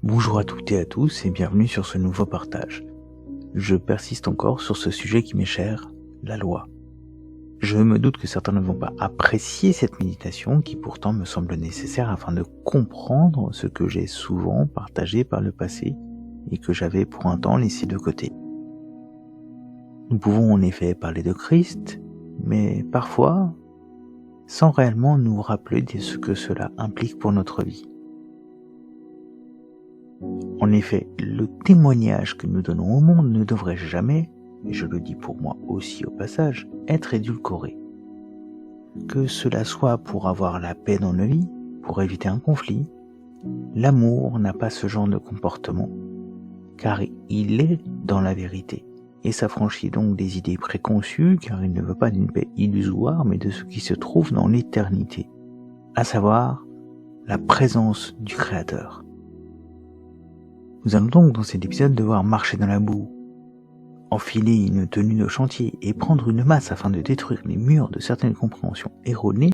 Bonjour à toutes et à tous et bienvenue sur ce nouveau partage. Je persiste encore sur ce sujet qui m'est cher, la loi. Je me doute que certains ne vont pas apprécier cette méditation qui pourtant me semble nécessaire afin de comprendre ce que j'ai souvent partagé par le passé et que j'avais pour un temps laissé de côté. Nous pouvons en effet parler de Christ, mais parfois sans réellement nous rappeler de ce que cela implique pour notre vie. En effet, le témoignage que nous donnons au monde ne devrait jamais, et je le dis pour moi aussi au passage, être édulcoré. Que cela soit pour avoir la paix dans nos vies, pour éviter un conflit, l'amour n'a pas ce genre de comportement, car il est dans la vérité, et s'affranchit donc des idées préconçues, car il ne veut pas d'une paix illusoire, mais de ce qui se trouve dans l'éternité, à savoir la présence du Créateur. Nous allons donc dans cet épisode devoir marcher dans la boue, enfiler une tenue de chantier et prendre une masse afin de détruire les murs de certaines compréhensions erronées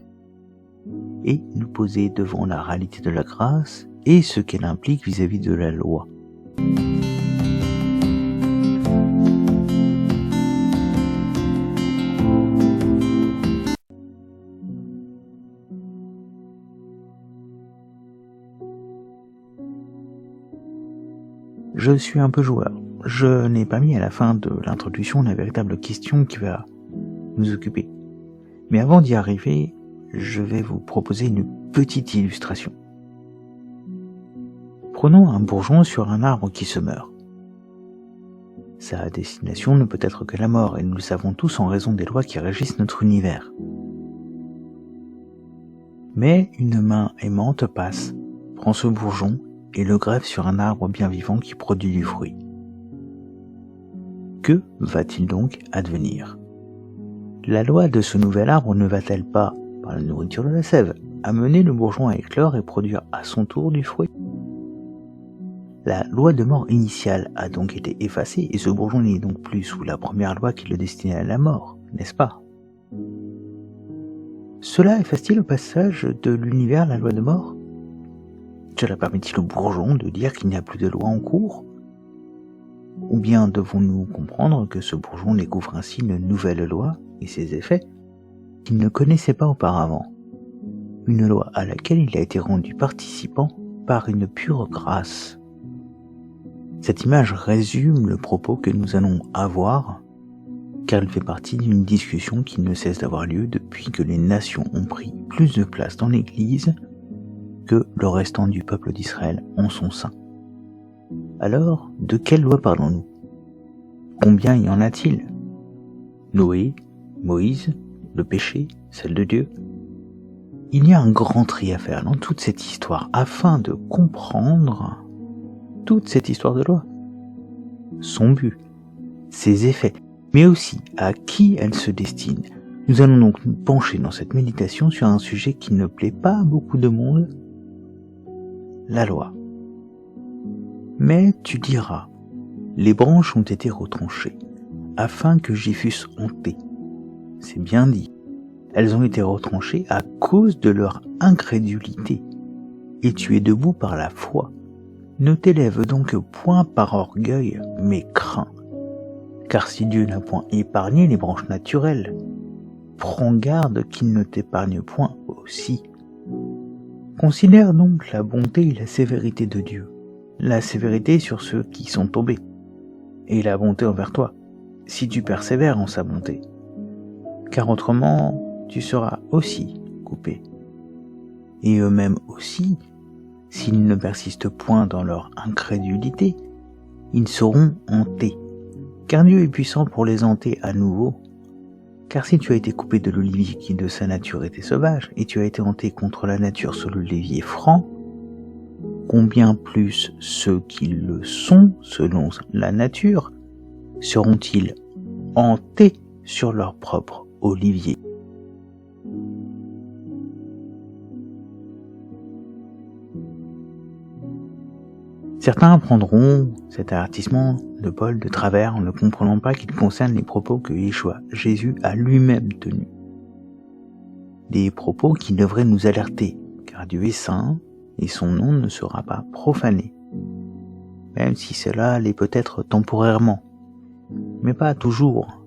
et nous poser devant la réalité de la grâce et ce qu'elle implique vis-à-vis de la loi. Je suis un peu joueur. Je n'ai pas mis à la fin de l'introduction la véritable question qui va nous occuper. Mais avant d'y arriver, je vais vous proposer une petite illustration. Prenons un bourgeon sur un arbre qui se meurt. Sa destination ne peut être que la mort, et nous le savons tous en raison des lois qui régissent notre univers. Mais une main aimante passe, prend ce bourgeon et le greffe sur un arbre bien vivant qui produit du fruit. Que va-t-il donc advenir ? La loi de ce nouvel arbre ne va-t-elle pas, par la nourriture de la sève, amener le bourgeon à éclore et produire à son tour du fruit ? La loi de mort initiale a donc été effacée et ce bourgeon n'est donc plus sous la première loi qui le destinait à la mort, n'est-ce pas ? Cela efface-t-il au passage de l'univers la loi de mort ? Cela permet-il au bourgeon de dire qu'il n'y a plus de loi en cours ? Ou bien devons-nous comprendre que ce bourgeon découvre ainsi une nouvelle loi et ses effets qu'il ne connaissait pas auparavant, une loi à laquelle il a été rendu participant par une pure grâce. Cette image résume le propos que nous allons avoir, car elle fait partie d'une discussion qui ne cesse d'avoir lieu depuis que les nations ont pris plus de place dans l'Église que le restant du peuple d'Israël en son sein. Alors, de quelle loi parlons-nous ? Combien y en a-t-il ? Noé, Moïse, le péché, celle de Dieu ? Il y a un grand tri à faire dans toute cette histoire afin de comprendre toute cette histoire de loi, son but, ses effets, mais aussi à qui elle se destine. Nous allons donc nous pencher dans cette méditation sur un sujet qui ne plaît pas à beaucoup de monde, la loi. Mais tu diras, les branches ont été retranchées, afin que j'y fusse hanté. C'est bien dit. Elles ont été retranchées à cause de leur incrédulité, et tu es debout par la foi. Ne t'élève donc point par orgueil, mais crains. Car si Dieu n'a point épargné les branches naturelles, prends garde qu'il ne t'épargne point aussi. Considère donc la bonté et la sévérité de Dieu, la sévérité sur ceux qui sont tombés, et la bonté envers toi, si tu persévères en sa bonté, car autrement tu seras aussi coupé. Et eux-mêmes aussi, s'ils ne persistent point dans leur incrédulité, ils seront hantés, car Dieu est puissant pour les hanter à nouveau. Car si tu as été coupé de l'olivier qui de sa nature était sauvage, et tu as été hanté contre la nature sur l'olivier franc, combien plus ceux qui le sont selon la nature seront-ils hantés sur leur propre olivier ? Certains prendront cet avertissement de Paul de travers en ne comprenant pas qu'il concerne les propos que Yeshua, Jésus, a lui-même tenus. Des propos qui devraient nous alerter, car Dieu est saint et son nom ne sera pas profané. même si cela l'est peut-être temporairement, mais pas toujours.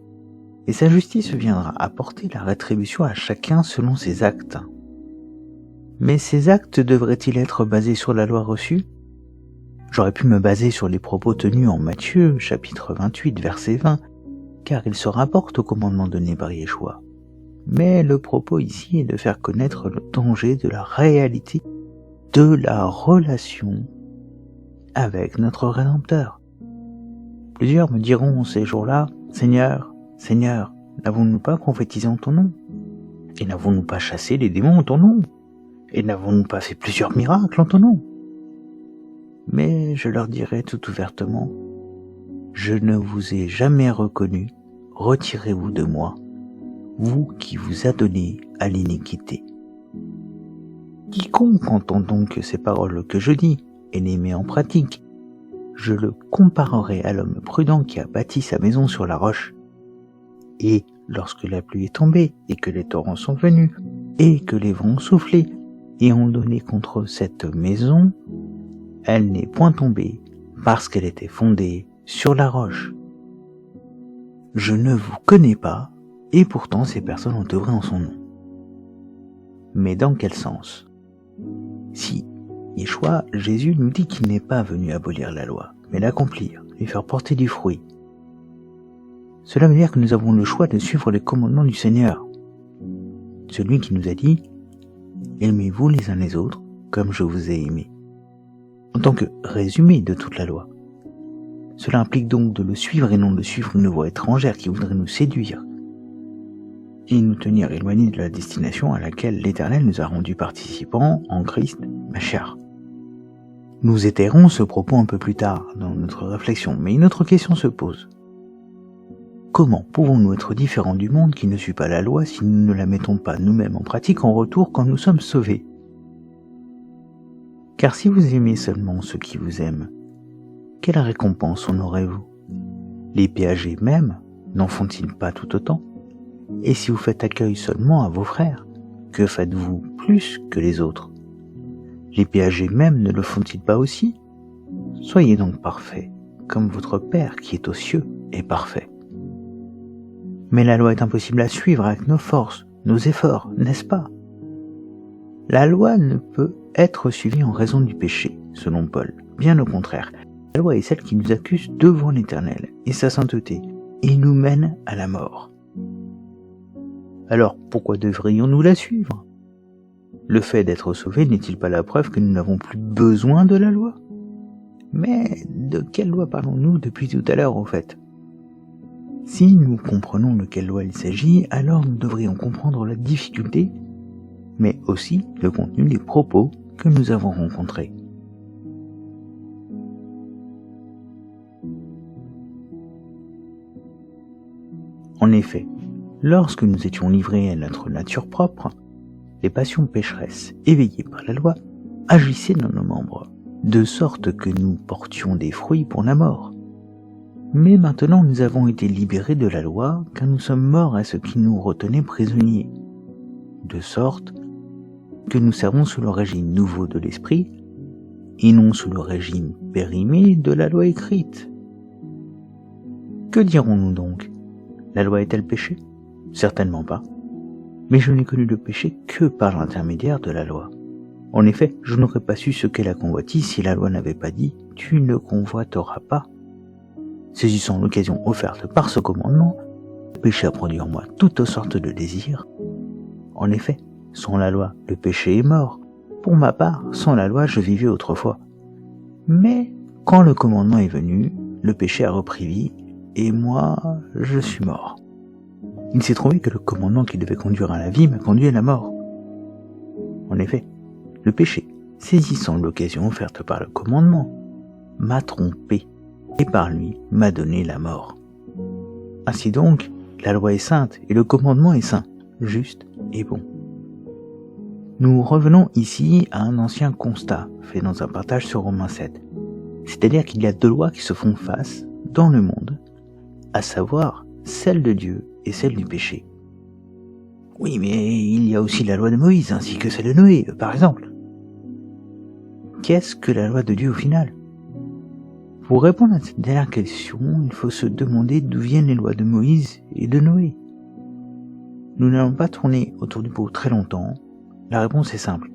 Et sa justice viendra apporter la rétribution à chacun selon ses actes. Mais ces actes devraient-ils être basés sur la loi reçue? J'aurais pu me baser sur les propos tenus en Matthieu, chapitre 28, verset 20, car ils se rapportent au commandement donné par Yeshua. Mais le propos ici est de faire connaître le danger de la réalité de la relation avec notre Rédempteur. Plusieurs me diront ces jours-là, « Seigneur, Seigneur, n'avons-nous pas prophétisé en ton nom? Et n'avons-nous pas chassé les démons en ton nom? Et n'avons-nous pas fait plusieurs miracles en ton nom ?» Mais je leur dirai tout ouvertement, « Je ne vous ai jamais reconnu, retirez-vous de moi, vous qui vous adonnez à l'iniquité. » Quiconque entend donc ces paroles que je dis et les met en pratique, je le comparerai à l'homme prudent qui a bâti sa maison sur la roche. Et lorsque la pluie est tombée, et que les torrents sont venus, et que les vents ont soufflé, et ont donné contre cette maison, elle n'est point tombée, parce qu'elle était fondée sur la roche. Je ne vous connais pas, et pourtant ces personnes ont œuvré en son nom. Mais dans quel sens? Si Yeshua, Jésus nous dit qu'il n'est pas venu abolir la loi, mais l'accomplir, lui faire porter du fruit. Cela veut dire que nous avons le choix de suivre les commandements du Seigneur. Celui qui nous a dit « Aimez-vous les uns les autres comme je vous ai aimé » en tant que résumé de toute la loi. Cela implique donc de le suivre et non de suivre une voie étrangère qui voudrait nous séduire et nous tenir éloignés de la destination à laquelle l'Éternel nous a rendus participants en Christ Mashiach. Nous étaierons ce propos un peu plus tard dans notre réflexion, mais une autre question se pose. Comment pouvons-nous être différents du monde qui ne suit pas la loi si nous ne la mettons pas nous-mêmes en pratique en retour quand nous sommes sauvés? Car si vous aimez seulement ceux qui vous aiment, quelle récompense en aurez-vous? Les péagers même n'en font-ils pas tout autant? Et si vous faites accueil seulement à vos frères, que faites-vous plus que les autres? Les péagers même ne le font-ils pas aussi? Soyez donc parfaits, comme votre Père qui est aux cieux est parfait. Mais la loi est impossible à suivre avec nos forces, nos efforts, n'est-ce pas? La loi ne peut être suivie en raison du péché, selon Paul. Bien au contraire, la loi est celle qui nous accuse devant l'Éternel et sa sainteté, et nous mène à la mort. Alors pourquoi devrions-nous la suivre? Le fait d'être sauvé n'est-il pas la preuve que nous n'avons plus besoin de la loi? Mais de quelle loi parlons-nous depuis tout à l'heure au fait? Si nous comprenons de quelle loi il s'agit, alors nous devrions comprendre la difficulté, mais aussi le contenu des propos que nous avons rencontrés. En effet, lorsque nous étions livrés à notre nature propre, les passions pécheresses éveillées par la loi agissaient dans nos membres, de sorte que nous portions des fruits pour la mort. Mais maintenant nous avons été libérés de la loi, car nous sommes morts à ce qui nous retenait prisonniers, de sorte que nous servons sous le régime nouveau de l'esprit, et non sous le régime périmé de la loi écrite. Que dirons-nous donc? La loi est-elle péché? Certainement pas. Mais je n'ai connu le péché que par l'intermédiaire de la loi. En effet, je n'aurais pas su ce qu'est la convoitise si la loi n'avait pas dit « Tu ne convoiteras pas ». Saisissant l'occasion offerte par ce commandement, le péché a produit en moi toutes sortes de désirs. En effet, sans la loi, le péché est mort. Pour ma part, sans la loi, je vivais autrefois. Mais quand le commandement est venu, le péché a repris vie, et moi, je suis mort. Il s'est trouvé que le commandement qui devait conduire à la vie m'a conduit à la mort. En effet, le péché, saisissant l'occasion offerte par le commandement, m'a trompé, et par lui m'a donné la mort. Ainsi donc, la loi est sainte, et le commandement est saint, juste et bon. Nous revenons ici à un ancien constat fait dans un partage sur Romains 7, c'est-à-dire qu'il y a deux lois qui se font face dans le monde, à savoir celle de Dieu et celle du péché. Oui, mais il y a aussi la loi de Moïse ainsi que celle de Noé, par exemple. Qu'est-ce que la loi de Dieu au final? Pour répondre à cette dernière question, il faut se demander d'où viennent les lois de Moïse et de Noé. Nous n'allons pas tourner autour du pot très longtemps. La réponse est simple,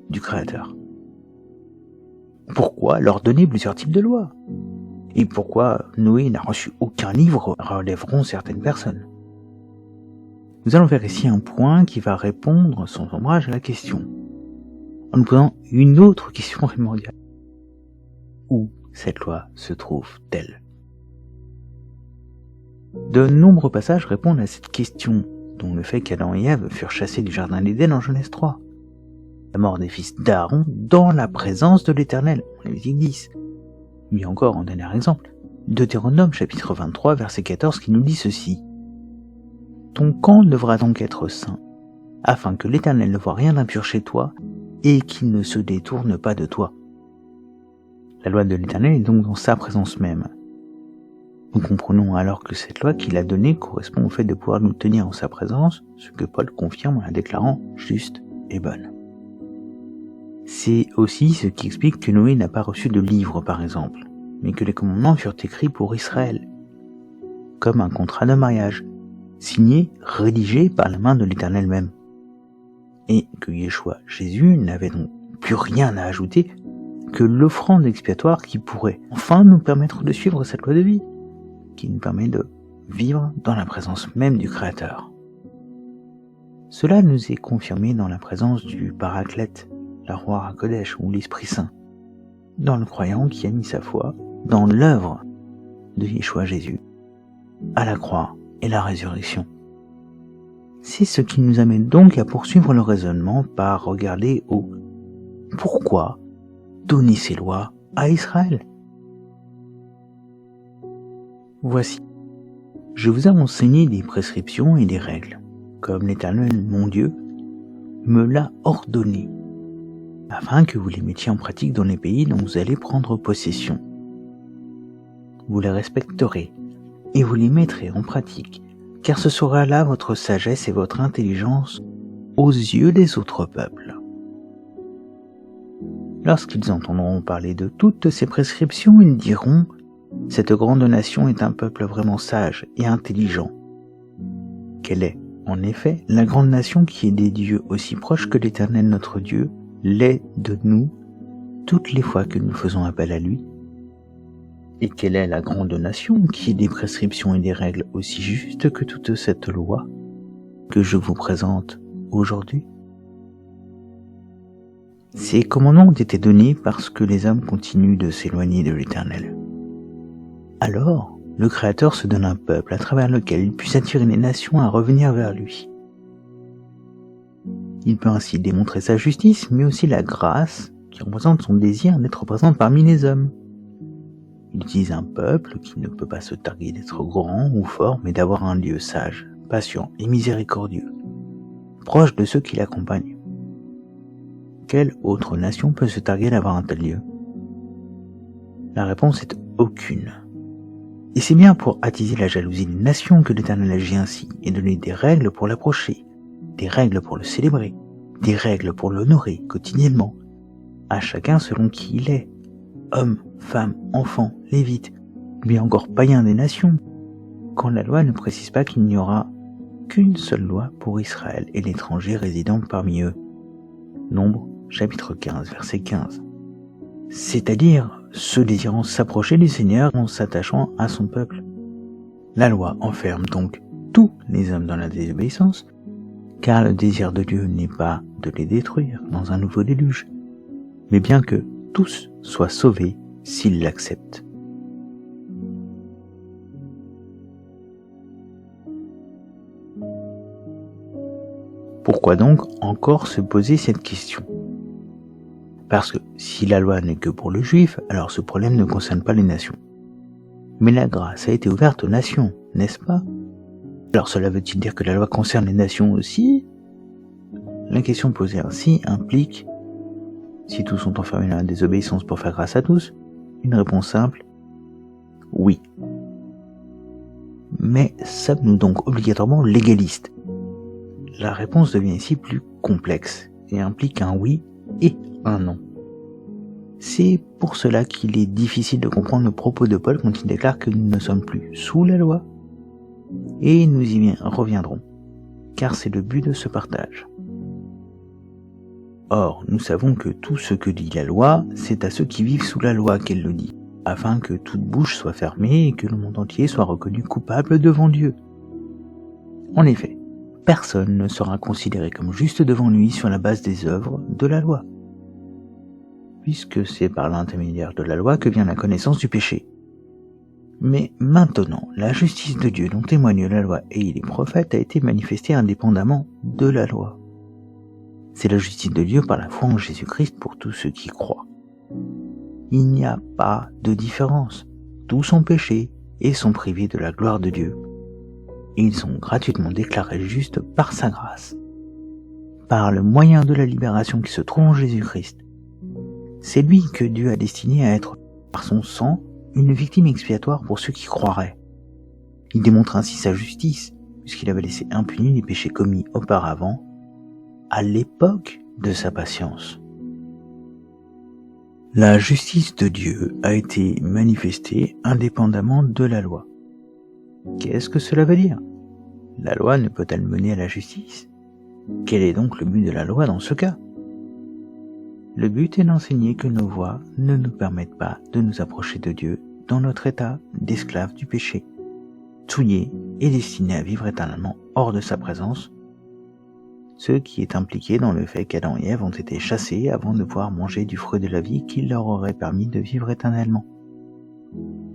du Créateur. Pourquoi leur donner plusieurs types de lois? Et pourquoi Noé n'a reçu aucun livre, relèveront certaines personnes. Nous allons faire ici un point qui va répondre sans ombrage à la question, en nous posant une autre question primordiale. Où cette loi se trouve-t-elle? De nombreux passages répondent à cette question, dont le fait qu'Adam et Ève furent chassés du jardin d'Éden en Genèse 3. La mort des fils d'Aaron dans la présence de l'Éternel, en Lévitique 10. Mais encore en dernier exemple, Deutéronome chapitre 23 verset 14 qui nous dit ceci. Ton camp devra donc être saint, afin que l'Éternel ne voie rien d'impur chez toi et qu'il ne se détourne pas de toi. La loi de l'Éternel est donc dans sa présence même. Nous comprenons alors que cette loi qu'il a donnée correspond au fait de pouvoir nous tenir en sa présence, ce que Paul confirme en la déclarant juste et bonne. C'est aussi ce qui explique que Noé n'a pas reçu de livre par exemple, mais que les commandements furent écrits pour Israël, comme un contrat de mariage, signé, rédigé par la main de l'Éternel même. Et que Yeshua, Jésus, n'avait donc plus rien à ajouter que l'offrande expiatoire qui pourrait enfin nous permettre de suivre cette loi de vie, qui nous permet de vivre dans la présence même du Créateur. Cela nous est confirmé dans la présence du Paraclète, la Roi HaKodesh ou l'Esprit Saint, dans le croyant qui a mis sa foi dans l'œuvre de Yeshua Jésus, à la croix et la résurrection. C'est ce qui nous amène donc à poursuivre le raisonnement par regarder au pourquoi donner ces lois à Israël. Voici, je vous ai enseigné des prescriptions et des règles, comme l'Éternel, mon Dieu, me l'a ordonné, afin que vous les mettiez en pratique dans les pays dont vous allez prendre possession. Vous les respecterez et vous les mettrez en pratique, car ce sera là votre sagesse et votre intelligence aux yeux des autres peuples. Lorsqu'ils entendront parler de toutes ces prescriptions, ils diront « Cette grande nation est un peuple vraiment sage et intelligent. » Quelle est, en effet, la grande nation qui est des dieux aussi proches que l'Éternel notre Dieu l'est de nous toutes les fois que nous faisons appel à lui? Et quelle est la grande nation qui ait des prescriptions et des règles aussi justes que toute cette loi que je vous présente aujourd'hui? Ces commandements ont été donnés parce que les hommes continuent de s'éloigner de l'Éternel. Alors, le Créateur se donne un peuple à travers lequel il puisse attirer les nations à revenir vers lui. Il peut ainsi démontrer sa justice, mais aussi la grâce qui représente son désir d'être présent parmi les hommes. Il utilise un peuple qui ne peut pas se targuer d'être grand ou fort, mais d'avoir un Dieu sage, patient et miséricordieux, proche de ceux qui l'accompagnent. Quelle autre nation peut se targuer d'avoir un tel Dieu? La réponse est aucune. Et c'est bien pour attiser la jalousie des nations que l'Éternel agit ainsi et donner des règles pour l'approcher, des règles pour le célébrer, des règles pour l'honorer quotidiennement, à chacun selon qui il est, homme, femme, enfant, lévite, mais encore païen des nations, quand la loi ne précise pas qu'il n'y aura qu'une seule loi pour Israël et l'étranger résidant parmi eux. Nombre, chapitre 15, verset 15. C'est-à-dire ceux désirant s'approcher du Seigneur en s'attachant à son peuple. La loi enferme donc tous les hommes dans la désobéissance, car le désir de Dieu n'est pas de les détruire dans un nouveau déluge, mais bien que tous soient sauvés s'ils l'acceptent. Pourquoi donc encore se poser cette question? Parce que si la loi n'est que pour le juif, alors ce problème ne concerne pas les nations. Mais la grâce a été ouverte aux nations, n'est-ce pas? Alors cela veut-il dire que la loi concerne les nations aussi? La question posée ainsi implique, si tous sont enfermés dans la désobéissance pour faire grâce à tous, une réponse simple, oui. Mais sommes-nous donc obligatoirement légalistes? La réponse devient ici plus complexe et implique un oui et un non. C'est pour cela qu'il est difficile de comprendre le propos de Paul quand il déclare que nous ne sommes plus sous la loi. Et nous y reviendrons, car c'est le but de ce partage. Or, nous savons que tout ce que dit la loi, c'est à ceux qui vivent sous la loi qu'elle le dit, afin que toute bouche soit fermée et que le monde entier soit reconnu coupable devant Dieu. En effet, personne ne sera considéré comme juste devant lui sur la base des œuvres de la loi, puisque c'est par l'intermédiaire de la loi que vient la connaissance du péché. Mais maintenant, la justice de Dieu dont témoignent la loi et les prophètes a été manifestée indépendamment de la loi. C'est la justice de Dieu par la foi en Jésus-Christ pour tous ceux qui croient. Il n'y a pas de différence. Tous sont péchés et sont privés de la gloire de Dieu. Ils sont gratuitement déclarés justes par sa grâce, par le moyen de la libération qui se trouve en Jésus-Christ. C'est lui que Dieu a destiné à être, par son sang, une victime expiatoire pour ceux qui croiraient. Il démontre ainsi sa justice, puisqu'il avait laissé impunis les péchés commis auparavant, à l'époque de sa patience. La justice de Dieu a été manifestée indépendamment de la loi. Qu'est-ce que cela veut dire? La loi ne peut-elle mener à la justice? Quel est donc le but de la loi dans ce cas? Le but est d'enseigner que nos voies ne nous permettent pas de nous approcher de Dieu dans notre état d'esclave du péché, souillé et destiné à vivre éternellement hors de sa présence, ce qui est impliqué dans le fait qu'Adam et Ève ont été chassés avant de pouvoir manger du fruit de la vie qui leur aurait permis de vivre éternellement.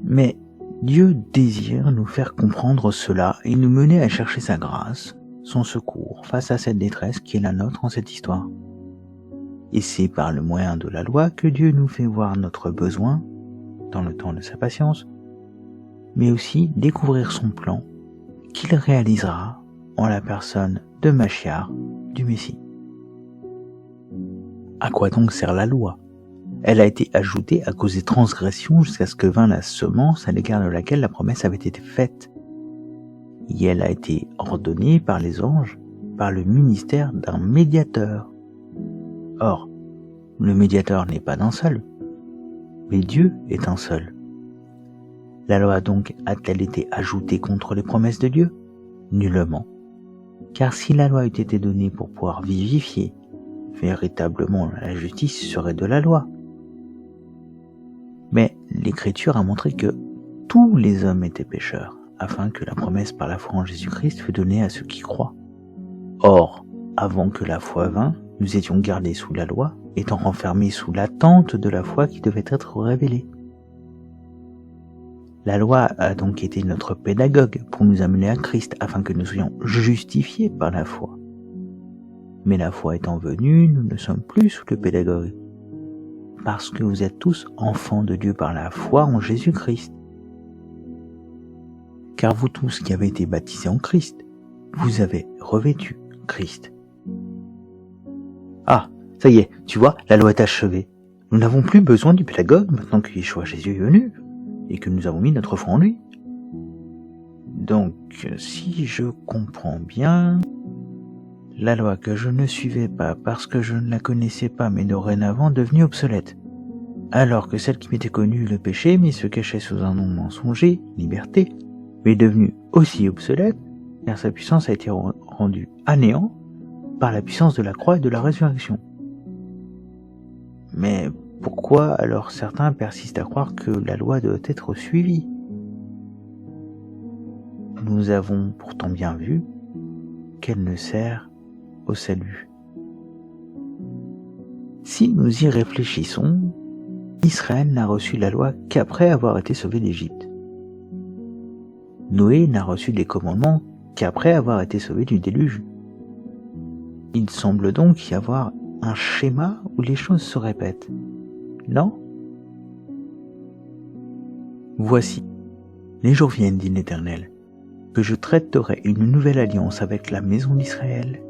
Mais Dieu désire nous faire comprendre cela et nous mener à chercher sa grâce, son secours face à cette détresse qui est la nôtre en cette histoire. Et c'est par le moyen de la loi que Dieu nous fait voir notre besoin, dans le temps de sa patience, mais aussi découvrir son plan qu'il réalisera en la personne de Machiar, du Messie. À quoi donc sert la loi? Elle a été ajoutée à cause des transgressions jusqu'à ce que vint la semence à l'égard de laquelle la promesse avait été faite. Et elle a été ordonnée par les anges, par le ministère d'un médiateur. Or, le médiateur n'est pas d'un seul, mais Dieu est un seul. La loi donc a-t-elle été ajoutée contre les promesses de Dieu? Nullement. Car si la loi eût été donnée pour pouvoir vivifier, véritablement la justice serait de la loi. Mais l'Écriture a montré que tous les hommes étaient pécheurs, afin que la promesse par la foi en Jésus-Christ fût donnée à ceux qui croient. Or, avant que la foi vînt, nous étions gardés sous la loi, étant renfermés sous l'attente de la foi qui devait être révélée. La loi a donc été notre pédagogue pour nous amener à Christ afin que nous soyons justifiés par la foi. Mais la foi étant venue, nous ne sommes plus sous le pédagogue, parce que vous êtes tous enfants de Dieu par la foi en Jésus-Christ. Car vous tous qui avez été baptisés en Christ, vous avez revêtu Christ. Ah, ça y est, tu vois, la loi est achevée. Nous n'avons plus besoin du pédagogue maintenant que Yeshua Jésus est venu et que nous avons mis notre foi en lui. Donc, si je comprends bien, la loi que je ne suivais pas parce que je ne la connaissais pas mais dorénavant devenue obsolète, alors que celle qui m'était connue, le péché, mais se cachait sous un nom mensonger, liberté, mais devenue aussi obsolète, car sa puissance a été rendue à néant par la puissance de la croix et de la résurrection. Mais pourquoi alors certains persistent à croire que la loi doit être suivie? Nous avons pourtant bien vu qu'elle ne sert au salut. Si nous y réfléchissons, Israël n'a reçu la loi qu'après avoir été sauvé d'Égypte. Noé n'a reçu les commandements qu'après avoir été sauvé du déluge. Il semble donc y avoir un schéma où les choses se répètent, non? Voici, les jours viennent, dit l'Éternel, que je traiterai une nouvelle alliance avec la maison d'Israël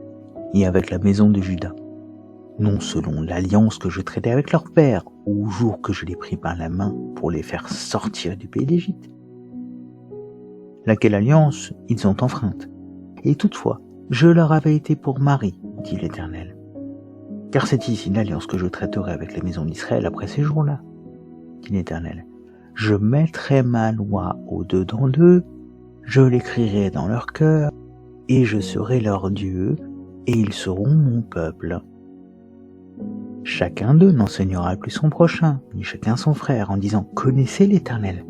et avec la maison de Juda, non selon l'alliance que je traitais avec leur père au jour que je les pris par la main pour les faire sortir du pays d'Égypte. Laquelle alliance ils ont enfreinte, et toutefois je leur avais été pour mari, dit l'Éternel. Car c'est ici l'alliance que je traiterai avec la maison d'Israël après ces jours-là, dit l'Éternel. Je mettrai ma loi au-dedans d'eux, je l'écrirai dans leur cœur, et je serai leur Dieu, et ils seront mon peuple. Chacun d'eux n'enseignera plus son prochain, ni chacun son frère, en disant « Connaissez l'Éternel ».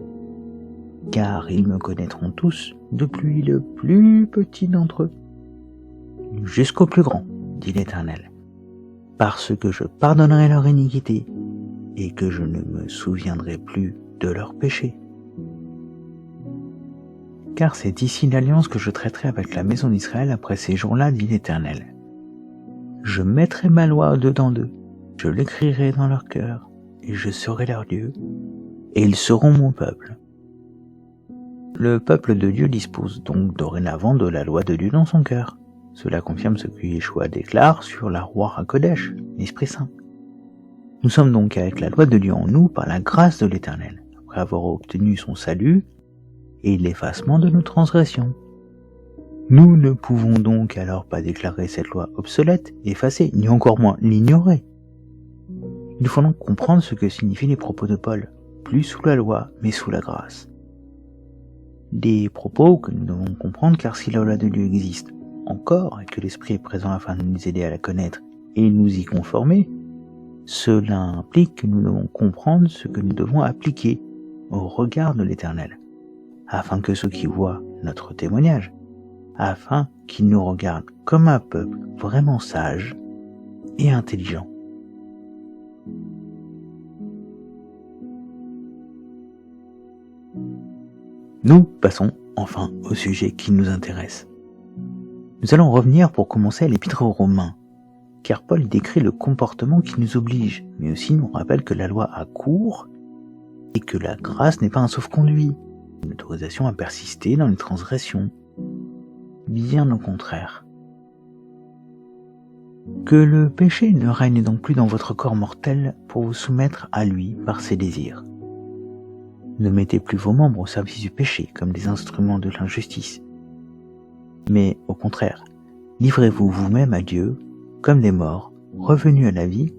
Car ils me connaîtront tous, depuis le plus petit d'entre eux, jusqu'au plus grand, dit l'Éternel, parce que je pardonnerai leur iniquité, et que je ne me souviendrai plus de leurs péchés. Car c'est ici l'alliance que je traiterai avec la maison d'Israël après ces jours-là, dit l'Éternel. Je mettrai ma loi au-dedans d'eux, je l'écrirai dans leur cœur, et je serai leur Dieu, et ils seront mon peuple. Le peuple de Dieu dispose donc dorénavant de la loi de Dieu dans son cœur. Cela confirme ce que Yeshua déclare sur la Ruach HaKodesh, l'Esprit Saint. Nous sommes donc avec la loi de Dieu en nous par la grâce de l'Éternel, après avoir obtenu son salut et l'effacement de nos transgressions. Nous ne pouvons donc alors pas déclarer cette loi obsolète, effacée, ni encore moins l'ignorer. Il faut donc comprendre ce que signifient les propos de Paul, plus sous la loi, mais sous la grâce. Des propos que nous devons comprendre car si la loi de Dieu existe encore et que l'Esprit est présent afin de nous aider à la connaître et nous y conformer, cela implique que nous devons comprendre ce que nous devons appliquer au regard de l'Éternel, afin que ceux qui voient notre témoignage, afin qu'ils nous regardent comme un peuple vraiment sage et intelligent. Nous passons enfin au sujet qui nous intéresse. Nous allons revenir pour commencer à l'Épître aux Romains, car Paul décrit le comportement qui nous oblige, mais aussi nous rappelle que la loi a cours et que la grâce n'est pas un sauf-conduit, une autorisation à persister dans les transgressions. Bien au contraire. Que le péché ne règne donc plus dans votre corps mortel pour vous soumettre à lui par ses désirs. Ne mettez plus vos membres au service du péché comme des instruments de l'injustice. Mais au contraire, livrez-vous vous-même à Dieu comme des morts, revenus à la vie,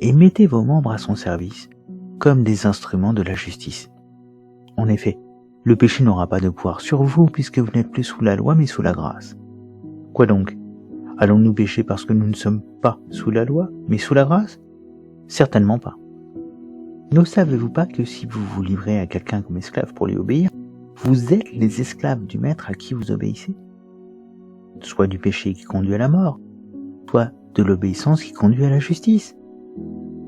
et mettez vos membres à son service comme des instruments de la justice. En effet, le péché n'aura pas de pouvoir sur vous puisque vous n'êtes plus sous la loi mais sous la grâce. Quoi donc ? Allons-nous pécher parce que nous ne sommes pas sous la loi mais sous la grâce ? Certainement pas. Ne savez-vous pas que si vous vous livrez à quelqu'un comme esclave pour lui obéir, vous êtes les esclaves du maître à qui vous obéissez ? Soit du péché qui conduit à la mort, soit de l'obéissance qui conduit à la justice.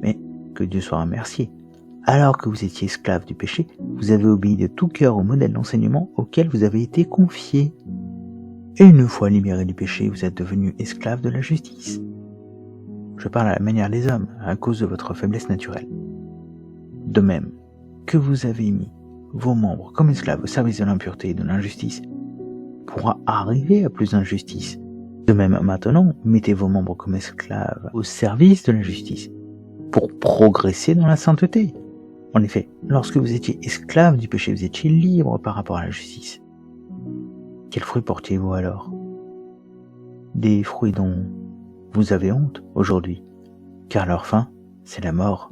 Mais que Dieu soit remercié. Alors que vous étiez esclave du péché, vous avez obéi de tout cœur au modèle d'enseignement auquel vous avez été confié. Et une fois libéré du péché, vous êtes devenu esclave de la justice. Je parle à la manière des hommes, à cause de votre faiblesse naturelle. De même que vous avez mis vos membres comme esclaves au service de l'impureté et de l'injustice, pourra arriver à plus d'injustice. De même maintenant, mettez vos membres comme esclaves au service de la justice, pour progresser dans la sainteté. En effet, lorsque vous étiez esclave du péché, vous étiez libre par rapport à la justice. Quels fruits portiez-vous alors ? Des fruits dont vous avez honte aujourd'hui, car leur fin, c'est la mort.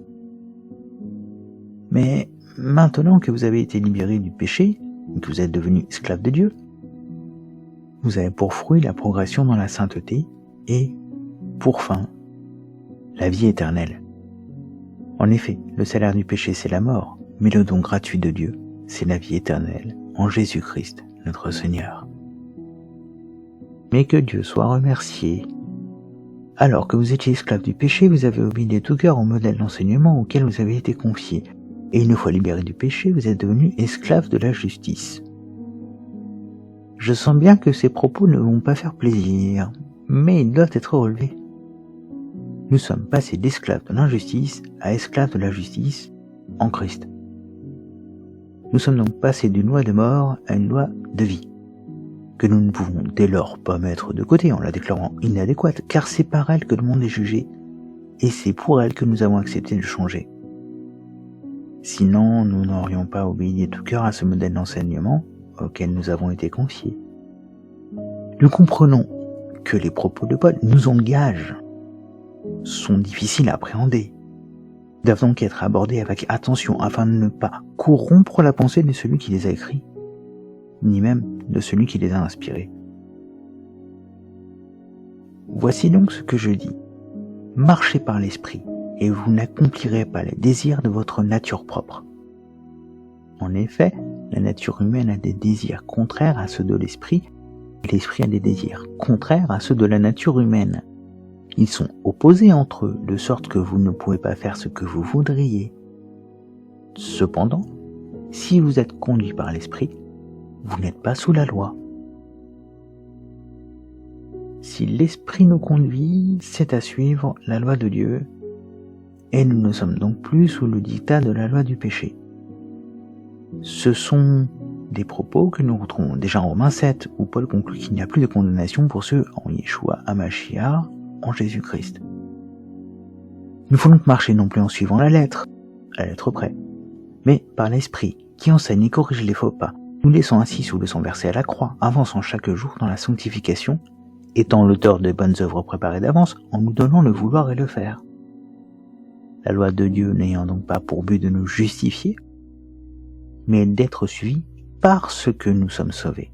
Mais maintenant que vous avez été libéré du péché, et que vous êtes devenu esclave de Dieu, vous avez pour fruit la progression dans la sainteté et, pour fin, la vie éternelle. En effet, le salaire du péché c'est la mort, mais le don gratuit de Dieu, c'est la vie éternelle en Jésus-Christ, notre Seigneur. Mais que Dieu soit remercié. Alors que vous étiez esclave du péché, vous avez obéi de tout cœur au modèle d'enseignement auquel vous avez été confié. Et une fois libéré du péché, vous êtes devenu esclave de la justice. Je sens bien que ces propos ne vont pas faire plaisir, mais ils doivent être relevés. Nous sommes passés d'esclaves de l'injustice à esclaves de la justice en Christ. Nous sommes donc passés d'une loi de mort à une loi de vie, que nous ne pouvons dès lors pas mettre de côté en la déclarant inadéquate, car c'est par elle que le monde est jugé, et c'est pour elle que nous avons accepté de changer. Sinon, nous n'aurions pas obéi de tout cœur à ce modèle d'enseignement auquel nous avons été confiés. Nous comprenons que les propos de Paul nous engagent sont difficiles à appréhender, doivent donc être abordés avec attention afin de ne pas corrompre la pensée de celui qui les a écrits, ni même de celui qui les a inspirés. Voici donc ce que je dis. Marchez par l'esprit, et vous n'accomplirez pas les désirs de votre nature propre. En effet, la nature humaine a des désirs contraires à ceux de l'esprit, et l'esprit a des désirs contraires à ceux de la nature humaine. Ils sont opposés entre eux, de sorte que vous ne pouvez pas faire ce que vous voudriez. Cependant, si vous êtes conduit par l'esprit, vous n'êtes pas sous la loi. Si l'esprit nous conduit, c'est à suivre la loi de Dieu, et nous ne sommes donc plus sous le dictat de la loi du péché. Ce sont des propos que nous retrouvons déjà en Romains 7, où Paul conclut qu'il n'y a plus de condamnation pour ceux en Yeshua HaMashiach, en Jésus-Christ. Nous faut donc marcher non plus en suivant la lettre près, mais par l'esprit, qui enseigne et corrige les faux pas, nous laissant ainsi sous le sang versé à la croix, avançant chaque jour dans la sanctification, étant l'auteur de bonnes œuvres préparées d'avance, en nous donnant le vouloir et le faire. La loi de Dieu n'ayant donc pas pour but de nous justifier, mais d'être suivis parce que nous sommes sauvés.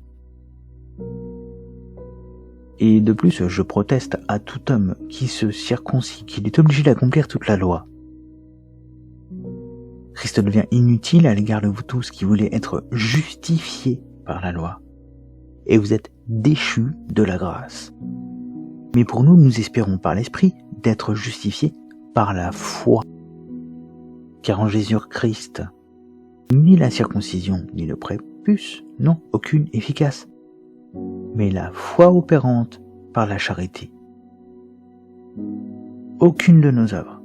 Et de plus, je proteste à tout homme qui se circoncit qu'il est obligé d'accomplir toute la loi. Christ devient inutile à l'égard de vous tous qui voulez être justifiés par la loi. Et vous êtes déchus de la grâce. Mais pour nous, nous espérons par l'Esprit d'être justifiés par la foi. Car en Jésus-Christ, ni la circoncision, ni le prépuce n'ont aucune efficace, mais la foi opérante par la charité. Aucune de nos œuvres,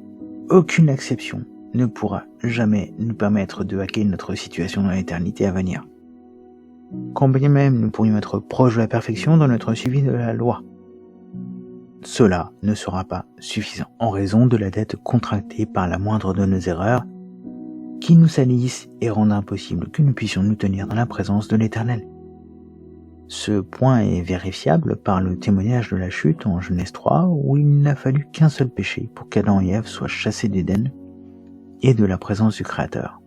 aucune exception ne pourra jamais nous permettre de hacker notre situation dans l'éternité à venir. Quand bien même nous pourrions être proches de la perfection dans notre suivi de la loi, cela ne sera pas suffisant en raison de la dette contractée par la moindre de nos erreurs qui nous salissent et rendent impossible que nous puissions nous tenir dans la présence de l'Éternel. Ce point est vérifiable par le témoignage de la chute en Genèse 3 où il n'a fallu qu'un seul péché pour qu'Adam et Ève soient chassés d'Éden et de la présence du Créateur.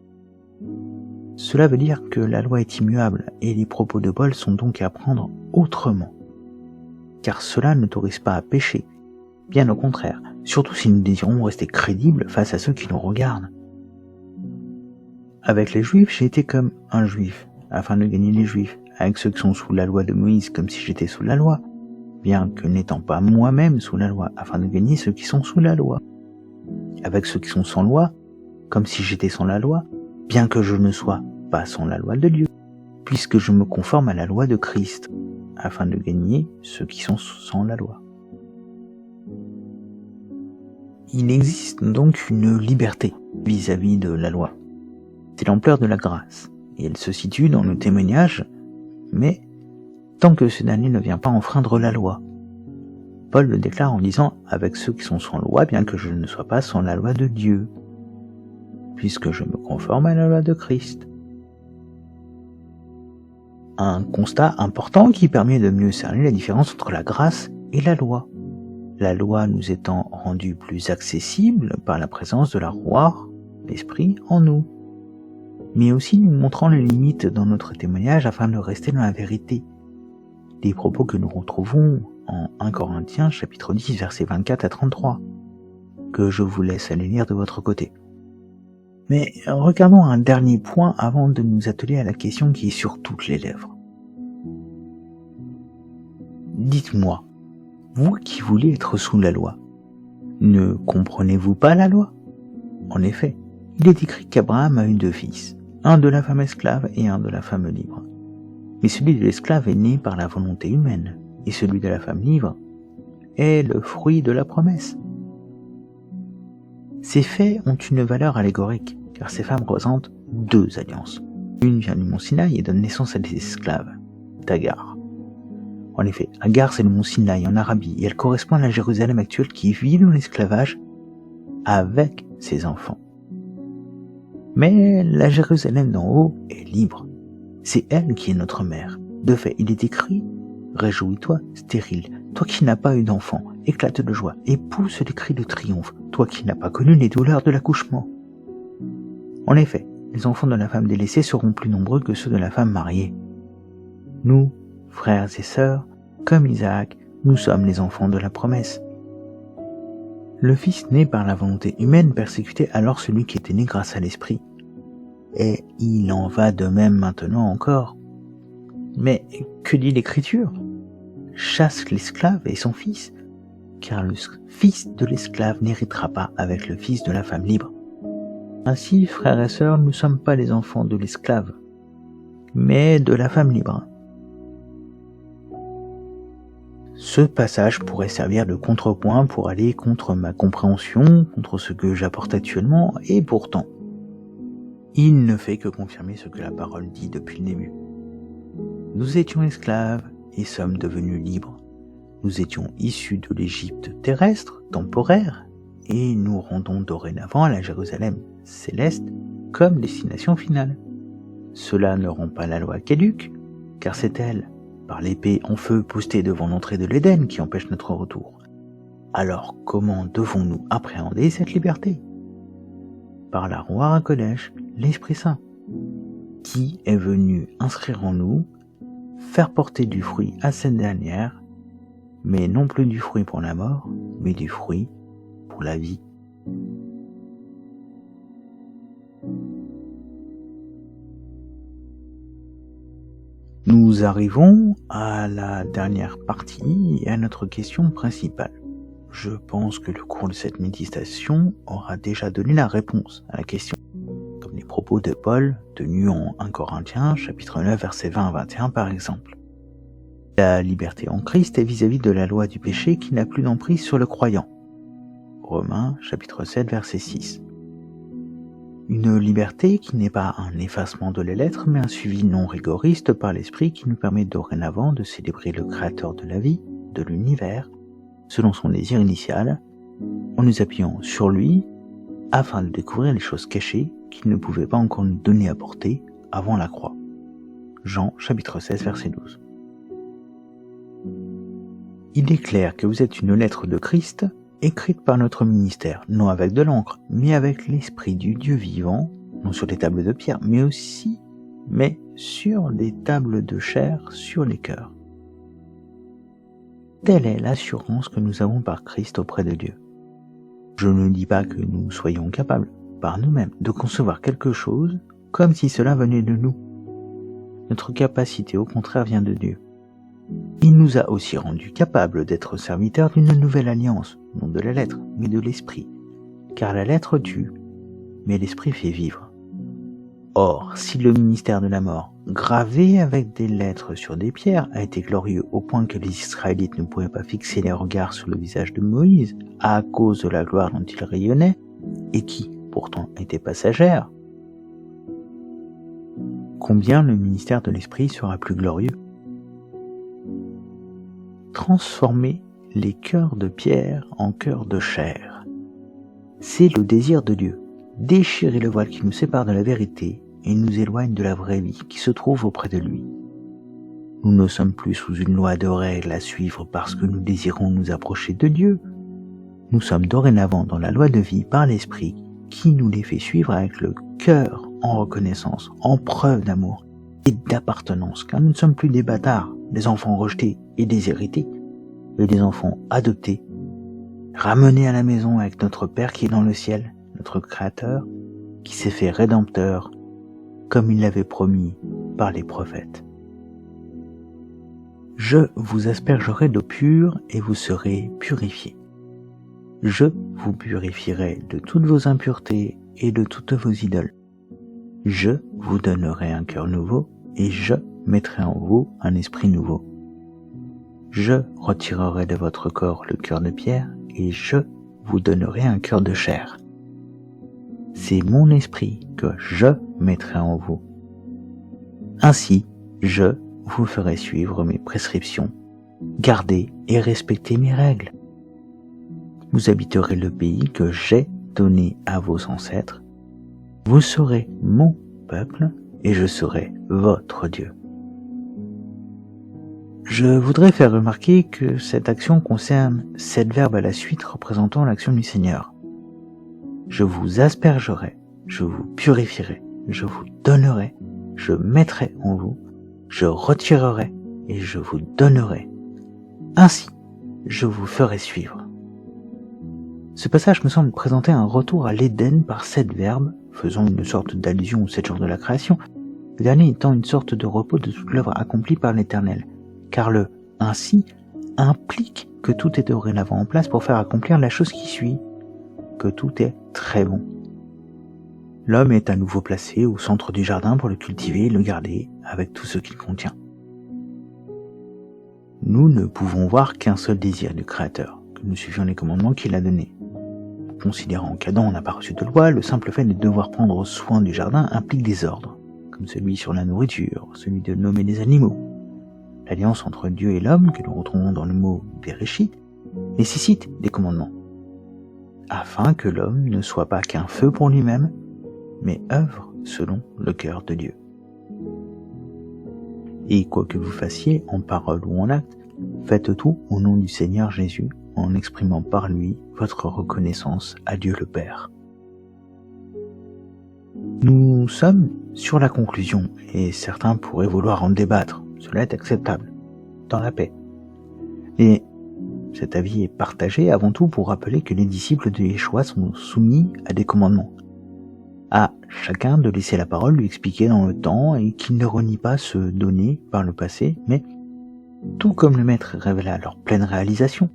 Cela veut dire que la loi est immuable et les propos de Paul sont donc à prendre autrement. Car cela n'autorise pas à pécher, bien au contraire, surtout si nous désirons rester crédibles face à ceux qui nous regardent. Avec les Juifs, j'ai été comme un Juif, afin de gagner les Juifs, avec ceux qui sont sous la loi de Moïse comme si j'étais sous la loi, bien que n'étant pas moi-même sous la loi, afin de gagner ceux qui sont sous la loi. Avec ceux qui sont sans loi, comme si j'étais sans la loi, bien que je ne sois pas sans la loi de Dieu, puisque je me conforme à la loi de Christ, afin de gagner ceux qui sont sans la loi. Il existe donc une liberté vis-à-vis de la loi. C'est l'ampleur de la grâce, et elle se situe dans le témoignage, mais tant que ce dernier ne vient pas enfreindre la loi. Paul le déclare en disant « avec ceux qui sont sans loi, bien que je ne sois pas sans la loi de Dieu, puisque je me conforme à la loi de Christ ». Un constat important qui permet de mieux cerner la différence entre la grâce et la loi. La loi nous étant rendue plus accessible par la présence de la Ruach, l'Esprit, en nous, mais aussi nous montrant les limites dans notre témoignage afin de rester dans la vérité. Des propos que nous retrouvons en 1 Corinthiens chapitre 10 versets 24 à 33, que je vous laisse aller lire de votre côté. Mais regardons un dernier point avant de nous atteler à la question qui est sur toutes les lèvres. Dites-moi, vous qui voulez être sous la loi, ne comprenez-vous pas la loi ? En effet, il est écrit qu'Abraham a eu 2 fils, un de la femme esclave et un de la femme libre. Mais celui de l'esclave est né par la volonté humaine, et celui de la femme libre est le fruit de la promesse. Ces faits ont une valeur allégorique, car ces femmes représentent 2 alliances. Une vient du mont Sinaï et donne naissance à des esclaves, d'Agar. En effet, Agar c'est le mont Sinaï en Arabie, et elle correspond à la Jérusalem actuelle qui vit dans l'esclavage avec ses enfants. Mais la Jérusalem d'en haut est libre. C'est elle qui est notre mère. De fait, il est écrit « Réjouis-toi, stérile, toi qui n'as pas eu d'enfant, éclate de joie et pousse des cris de triomphe, toi qui n'as pas connu les douleurs de l'accouchement. En effet, les enfants de la femme délaissée seront plus nombreux que ceux de la femme mariée. Nous, frères et sœurs, comme Isaac, nous sommes les enfants de la promesse. Le Fils né par la volonté humaine persécutait alors celui qui était né grâce à l'Esprit. Et il en va de même maintenant encore. Mais que dit l'Écriture ? Chasse l'esclave et son fils, car le fils de l'esclave n'héritera pas avec le fils de la femme libre. Ainsi, frères et sœurs, nous ne sommes pas les enfants de l'esclave, mais de la femme libre. Ce passage pourrait servir de contrepoint pour aller contre ma compréhension, contre ce que j'apporte actuellement, et pourtant, il ne fait que confirmer ce que la parole dit depuis le début. Nous étions esclaves et sommes devenus libres. Nous étions issus de l'Égypte terrestre, temporaire, et nous rendons dorénavant à la Jérusalem céleste comme destination finale. Cela ne rend pas la loi caduque, car c'est elle, par l'épée en feu postée devant l'entrée de l'Éden, qui empêche notre retour. Alors comment devons-nous appréhender cette liberté ? Par la Ruach HaKodesh, l'Esprit Saint, qui est venu inscrire en nous, faire porter du fruit à cette dernière, mais non plus du fruit pour la mort, mais du fruit pour la vie. Nous arrivons à la dernière partie et à notre question principale. Je pense que le cours de cette méditation aura déjà donné la réponse à la question, comme les propos de Paul tenus en 1 Corinthiens, chapitre 9, versets 20 à 21 par exemple. La liberté en Christ est vis-à-vis de la loi du péché qui n'a plus d'emprise sur le croyant. Romains, chapitre 7, verset 6. Une liberté qui n'est pas un effacement de la lettre, mais un suivi non rigoriste par l'Esprit qui nous permet dorénavant de célébrer le Créateur de la vie, de l'univers, selon son désir initial, en nous appuyant sur lui, afin de découvrir les choses cachées qu'il ne pouvait pas encore nous donner à porter avant la croix. Jean, chapitre 16, verset 12. Il est clair que vous êtes une lettre de Christ, écrite par notre ministère, non avec de l'encre, mais avec l'Esprit du Dieu vivant, non sur des tables de pierre, mais sur des tables de chair, sur les cœurs. Telle est l'assurance que nous avons par Christ auprès de Dieu. Je ne dis pas que nous soyons capables, par nous-mêmes, de concevoir quelque chose comme si cela venait de nous. Notre capacité, au contraire, vient de Dieu. Il nous a aussi rendus capables d'être serviteurs d'une nouvelle alliance, non de la lettre, mais de l'esprit. Car la lettre tue, mais l'esprit fait vivre. Or, si le ministère de la mort, gravé avec des lettres sur des pierres, a été glorieux au point que les Israélites ne pouvaient pas fixer les regards sur le visage de Moïse à cause de la gloire dont il rayonnait, et qui, pourtant, était passagère, combien le ministère de l'esprit sera plus glorieux ? Transformer les cœurs de pierre en cœurs de chair. C'est le désir de Dieu. Déchirer le voile qui nous sépare de la vérité et nous éloigne de la vraie vie qui se trouve auprès de lui. Nous ne sommes plus sous une loi de règles à suivre parce que nous désirons nous approcher de Dieu. Nous sommes dorénavant dans la loi de vie par l'Esprit qui nous les fait suivre avec le cœur en reconnaissance, en preuve d'amour et d'appartenance, car nous ne sommes plus des bâtards, des enfants rejetés et déshérités, mais des enfants adoptés, ramenés à la maison avec notre Père qui est dans le ciel, notre Créateur, qui s'est fait rédempteur, comme il l'avait promis par les prophètes. Je vous aspergerai d'eau pure et vous serez purifiés. Je vous purifierai de toutes vos impuretés et de toutes vos idoles. Je vous donnerai un cœur nouveau et je mettrai en vous un esprit nouveau. Je retirerai de votre corps le cœur de pierre et je vous donnerai un cœur de chair. C'est mon esprit que je mettrai en vous. Ainsi, je vous ferai suivre mes prescriptions, garder et respecter mes règles. Vous habiterez le pays que j'ai donné à vos ancêtres. Vous serez mon peuple et je serai votre Dieu. Je voudrais faire remarquer que cette action concerne 7 verbes à la suite représentant l'action du Seigneur. Je vous aspergerai, je vous purifierai, je vous donnerai, je mettrai en vous, je retirerai et je vous donnerai. Ainsi, je vous ferai suivre. Ce passage me semble présenter un retour à l'Éden par 7 verbes, faisant une sorte d'allusion aux 7 jours de la création, le dernier étant une sorte de repos de toute l'œuvre accomplie par l'Éternel, car le « ainsi » implique que tout est dorénavant en place pour faire accomplir la chose qui suit, que tout est très bon. L'homme est à nouveau placé au centre du jardin pour le cultiver et le garder avec tout ce qu'il contient. Nous ne pouvons voir qu'un seul désir du Créateur, que nous suivions les commandements qu'il a donnés. Considérant qu'Adam n'a pas reçu de loi, le simple fait de devoir prendre soin du jardin implique des ordres, comme celui sur la nourriture, celui de nommer les animaux. L'alliance entre Dieu et l'homme, que nous retrouvons dans le mot « Bereshit », nécessite des commandements, afin que l'homme ne soit pas qu'un feu pour lui-même, mais œuvre selon le cœur de Dieu. Et quoi que vous fassiez, en parole ou en acte, faites tout au nom du Seigneur Jésus, en exprimant par lui votre reconnaissance à Dieu le Père. Nous sommes sur la conclusion, et certains pourraient vouloir en débattre. Cela est acceptable, dans la paix. Et cet avis est partagé avant tout pour rappeler que les disciples de Yeshua sont soumis à des commandements. À chacun de laisser la parole lui expliquer dans le temps et qu'il ne renie pas ce donné par le passé, mais tout comme le Maître révéla leur pleine réalisation,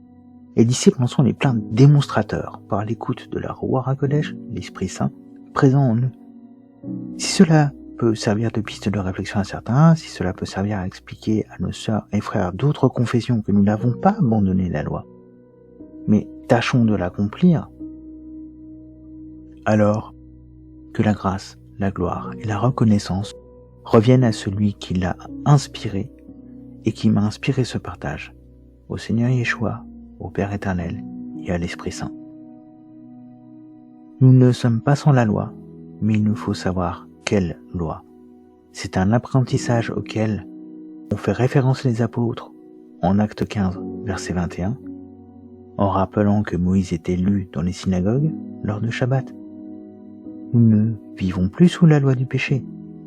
les disciples en sont les pleins démonstrateurs par l'écoute de leur roi HaKodesh, l'Esprit Saint, présent en eux. Si cela peut servir de piste de réflexion à certains, si cela peut servir à expliquer à nos sœurs et frères d'autres confessions que nous n'avons pas abandonné la loi, mais tâchons de l'accomplir, alors que la grâce, la gloire et la reconnaissance reviennent à celui qui l'a inspiré et qui m'a inspiré ce partage, au Seigneur Yeshua, au Père éternel et à l'Esprit Saint. Nous ne sommes pas sans la loi, mais il nous faut savoir quelle loi. C'est un apprentissage auquel ont fait référence les apôtres en Acte 15, verset 21, en rappelant que Moïse était lu dans les synagogues lors de Shabbat. Nous ne vivons plus sous la loi du péché,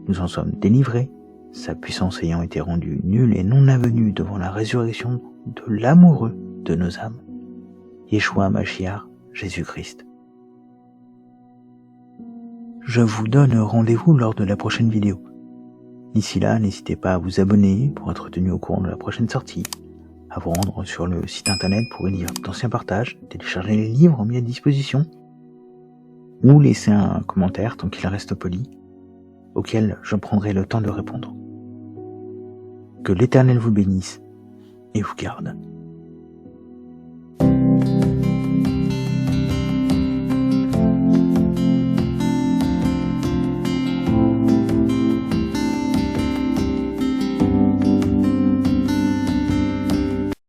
nous en sommes délivrés, sa puissance ayant été rendue nulle et non avenue devant la résurrection de l'amoureux de nos âmes, Yeshua Mashiach, Jésus-Christ. Je vous donne rendez-vous lors de la prochaine vidéo. D'ici là, n'hésitez pas à vous abonner pour être tenu au courant de la prochaine sortie, à vous rendre sur le site internet pour y lire d'anciens partages, télécharger les livres mis à disposition, ou laisser un commentaire tant qu'il reste poli, auquel je prendrai le temps de répondre. Que l'Éternel vous bénisse et vous garde.